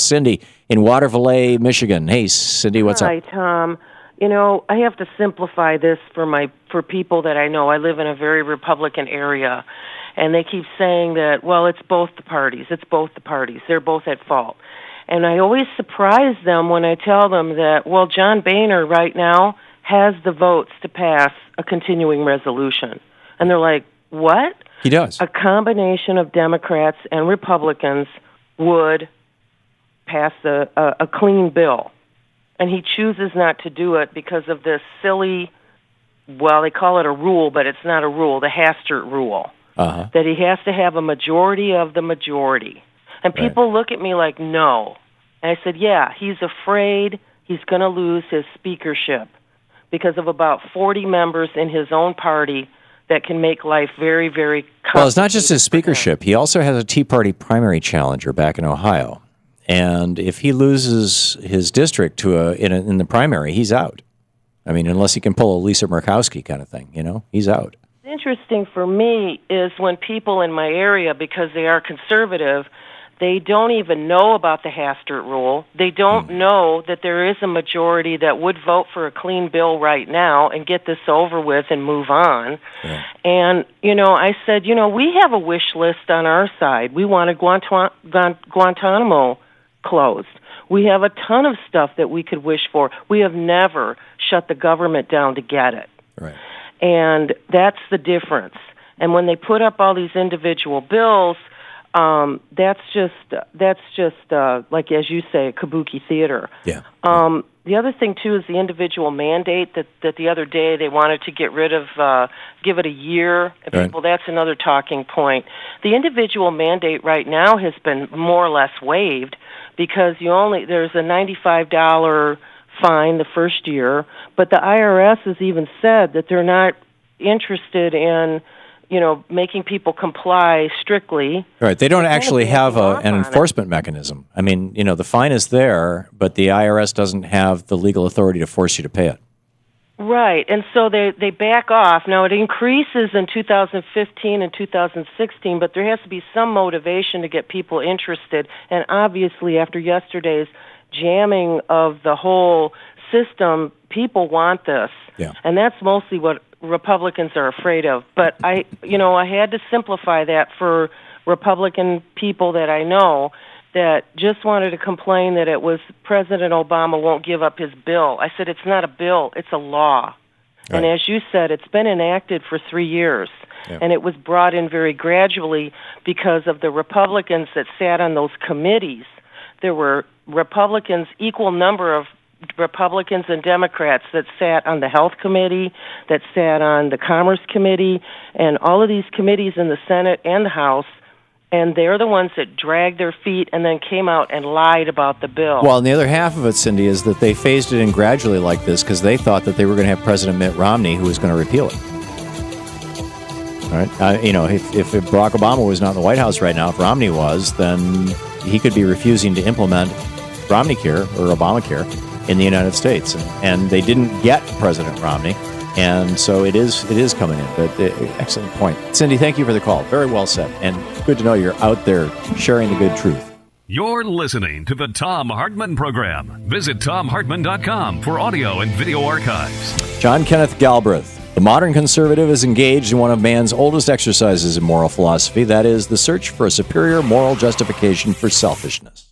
Cindy in Waterville, Michigan. Hey, Cindy, what's up? Hi, Tom. You know, I have to simplify this for people that I know. I live in a very Republican area, and they keep saying that, well, it's both the parties. It's both the parties. They're both at fault. And I always surprise them when I tell them that, well, John Boehner right now has the votes to pass a continuing resolution. And they're like, what? He does. A combination of Democrats and Republicans would pass a clean bill. And he chooses not to do it because of this silly, well, they call it a rule, but it's not a rule, the Hastert rule, that he has to have a majority of the majority. And people look at me like, no. And I said, yeah, he's afraid he's going to lose his speakership because of about 40 members in his own party that can make life very, very complicated. Well, it's not just his speakership. He also has a Tea Party primary challenger back in Ohio. And if he loses his district in the primary, he's out. I mean, unless he can pull a Lisa Murkowski kind of thing, he's out. Interesting for me is when people in my area, because they are conservative, they don't even know about the Hastert rule. They don't know that there is a majority that would vote for a clean bill right now and get this over with and move on. Yeah. And, I said, we have a wish list on our side. We wanted Guantanamo closed. We have a ton of stuff that we could wish for. We have never shut the government down to get it. Right. And that's the difference. And when they put up all these individual bills, that's just like, as you say, kabuki theater. Yeah. The other thing, too, is the individual mandate that the other day they wanted to get rid of, give it a year. People, that's another talking point. The individual mandate right now has been more or less waived because there's a $95 fine the first year, but the IRS has even said that they're not interested in making people comply strictly. Right. They don't actually have an enforcement mechanism. I mean, the fine is there, but the IRS doesn't have the legal authority to force you to pay it. Right. And so they back off. Now, it increases in 2015 and 2016, but there has to be some motivation to get people interested. And obviously, after yesterday's jamming of the whole system, people want this. Yeah. And that's mostly what Republicans are afraid of. But I had to simplify that for Republican people that I know that just wanted to complain that it was President Obama won't give up his bill. I said, it's not a bill, it's a law. Right. And as you said, it's been enacted for 3 years. Yeah. And it was brought in very gradually because of the Republicans that sat on those committees. There were Republicans, equal number of Republicans and Democrats that sat on the Health Committee, that sat on the Commerce Committee, and all of these committees in the Senate and the House, and they're the ones that dragged their feet and then came out and lied about the bill. Well, and the other half of it, Cindy, is that they phased it in gradually like this because they thought that they were going to have President Mitt Romney who was going to repeal it. All right? If Barack Obama was not in the White House right now, if Romney was, then he could be refusing to implement Romneycare or Obamacare in the United States, and they didn't get President Romney, and so it is coming in. But excellent point, Cindy. Thank you for the call. Very well said, and good to know you're out there sharing the good truth. You're listening to the Thom Hartmann Program. Visit ThomHartmann.com for audio and video archives. John Kenneth Galbraith. The modern conservative is engaged in one of man's oldest exercises in moral philosophy. That is the search for a superior moral justification for selfishness.